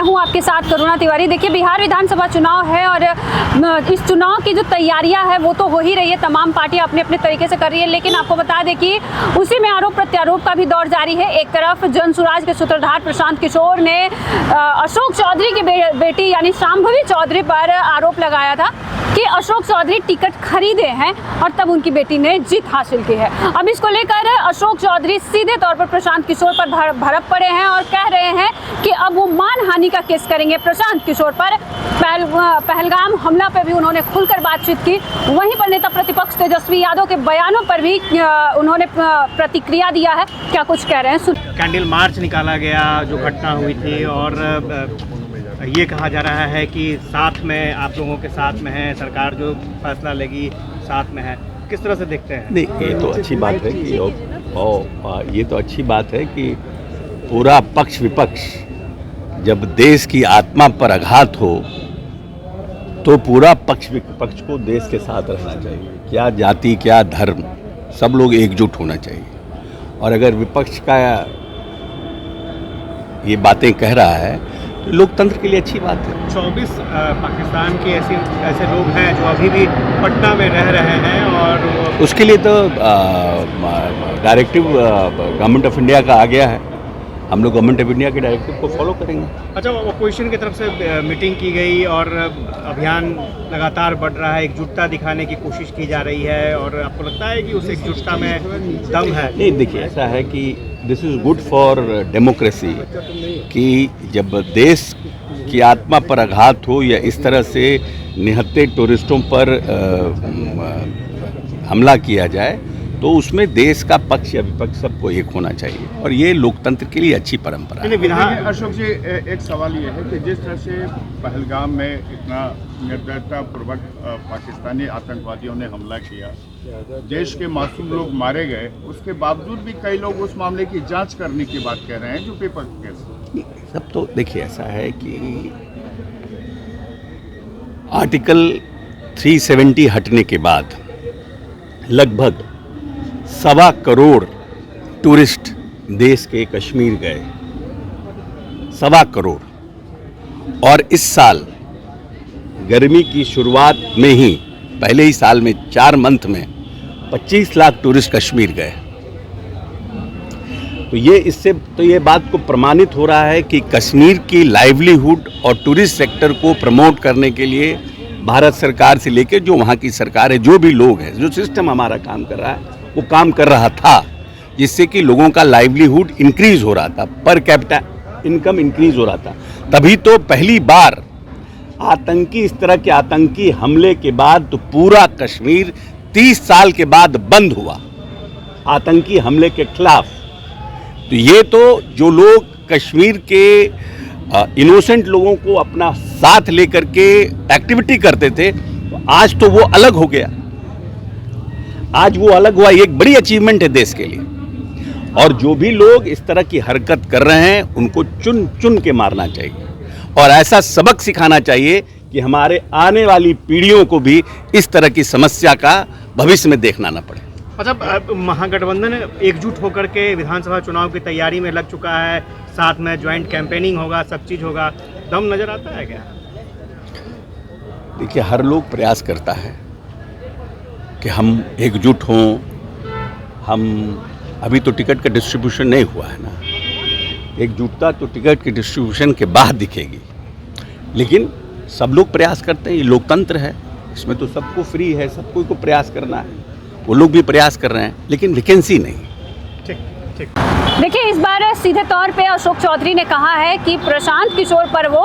हूं आपके साथ करुणा तिवारी। देखिए, बिहार विधानसभा चुनाव है और इस चुनाव की जो तैयारियां है वो तो हो ही रही है, तमाम पार्टियां अपने अपने तरीके से कर रही है। लेकिन आपको बता दें कि उसी में आरोप प्रत्यारोप का भी दौर जारी है। एक तरफ जनसुराज के सूत्रधार प्रशांत किशोर ने अशोक चौधरी की बेटी यानी शांभवी चौधरी पर आरोप लगाया था कि अशोक चौधरी टिकट खरीदे हैं और तब उनकी बेटी ने जीत हासिल की है। अब इसको लेकर अशोक चौधरी सीधे तौर पर प्रशांत किशोर पर भड़क पड़े हैं और कह रहे हैं कि अब वो मानहानि का केस करेंगे प्रशांत किशोर पर। पहलगाम हमला पर भी उन्होंने खुलकर बातचीत की। वहीं पर नेता प्रतिपक्ष तेजस्वी यादव के बयानों पर भी उन्होंने प्रतिक्रिया दिया है। क्या कुछ कह रहे हैं, कैंडल मार्च निकाला गया जो घटना हुई थी और ये कहा जा रहा है कि साथ में आप लोगों के साथ में है, सरकार जो फैसला लेगी साथ में है। किस तरह से देखते हैं? नहीं, ये तो अच्छी बात है कि ये तो अच्छी बात है कि पूरा पक्ष विपक्ष जब देश की आत्मा पर आघात हो तो पूरा पक्ष विपक्ष को देश के साथ रहना चाहिए। क्या जाति क्या धर्म, सब लोग एकजुट होना चाहिए। और अगर विपक्ष का ये बातें कह रहा है तो लोकतंत्र के लिए अच्छी बात है। 24 पाकिस्तान के ऐसे लोग हैं जो अभी भी पटना में रह रहे हैं और उसके लिए तो डायरेक्टिव गवर्नमेंट ऑफ इंडिया का आ गया है। हम लोग गवर्नमेंट ऑफ इंडिया के डायरेक्टिव को फॉलो करेंगे। अच्छा, अपोजिशन की तरफ से मीटिंग की गई और अभियान लगातार बढ़ रहा है, एकजुटता दिखाने की कोशिश की जा रही है और आपको लगता है कि उस एकजुटता में दम है? नहीं, देखिए, ऐसा है कि this is good for democracy कि जब देश की आत्मा पर आघात हो या इस तरह से निहत्थे टूरिस्टों पर हमला किया जाए तो उसमें देश का पक्ष या विपक्ष सबको एक होना चाहिए और ये लोकतंत्र के लिए अच्छी परंपरा है। अशोक जी, एक सवाल ये है कि जिस तरह से पहलगाम में इतना निर्दयतापूर्वक पाकिस्तानी आतंकवादियों ने हमला किया, देश के मासूम लोग मारे गए, उसके बावजूद भी कई लोग उस मामले की जांच करने की बात कह रहे हैं जो विपक्ष के सब तो देखिए, ऐसा है कि आर्टिकल 370 हटने के बाद लगभग 1.25 करोड़ टूरिस्ट देश के कश्मीर गए, 1.25 करोड़। और इस साल गर्मी की शुरुआत में ही पहले ही साल में 4 मंथ में 25 लाख टूरिस्ट कश्मीर गए। तो ये बात को प्रमाणित हो रहा है कि कश्मीर की लाइवलीहुड और टूरिस्ट सेक्टर को प्रमोट करने के लिए भारत सरकार से लेकर जो वहाँ की सरकार है, जो भी लोग हैं, जो सिस्टम हमारा काम कर रहा है वो काम कर रहा था, जिससे कि लोगों का लाइवलीहुड इंक्रीज हो रहा था, पर कैपिटा इनकम इंक्रीज हो रहा था। तभी तो पहली बार इस तरह के आतंकी हमले के बाद तो पूरा कश्मीर 30 साल के बाद बंद हुआ आतंकी हमले के खिलाफ। तो ये तो जो लोग कश्मीर के इनोसेंट लोगों को अपना साथ लेकर के एक्टिविटी करते थे, आज तो वो अलग हो गया, आज वो अलग हुआ। ये एक बड़ी अचीवमेंट है देश के लिए। और जो भी लोग इस तरह की हरकत कर रहे हैं उनको चुन चुन के मारना चाहिए और ऐसा सबक सिखाना चाहिए कि हमारे आने वाली पीढ़ियों को भी इस तरह की समस्या का भविष्य में देखना न पड़े। अच्छा, महागठबंधन एकजुट होकर के विधानसभा चुनाव की तैयारी में लग चुका है, साथ में ज्वाइंट कैंपेनिंग होगा, सब चीज़ होगा, दम नज़र आता है क्या? देखिए, हर लोग प्रयास करता है कि हम एकजुट हों। हम अभी तो टिकट का डिस्ट्रीब्यूशन नहीं हुआ है ना, एकजुटता तो टिकट के डिस्ट्रीब्यूशन के बाद दिखेगी। लेकिन सब लोग प्रयास करते हैं, ये लोकतंत्र है, इसमें तो सबको फ्री है, सबको को प्रयास करना है। वो लोग भी प्रयास कर रहे हैं लेकिन वैकेंसी नहीं। देखिए, इस बार सीधे तौर पे अशोक चौधरी ने कहा है कि प्रशांत किशोर पर वो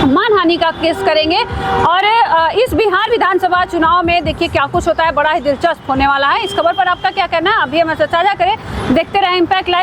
मानहानि का केस करेंगे और इस बिहार विधानसभा चुनाव में देखिए क्या कुछ होता है, बड़ा ही दिलचस्प होने वाला है। इस खबर पर आपका क्या कहना है, अभी हमें साझा करें। देखते रहे इम्पैक्ट लाइव।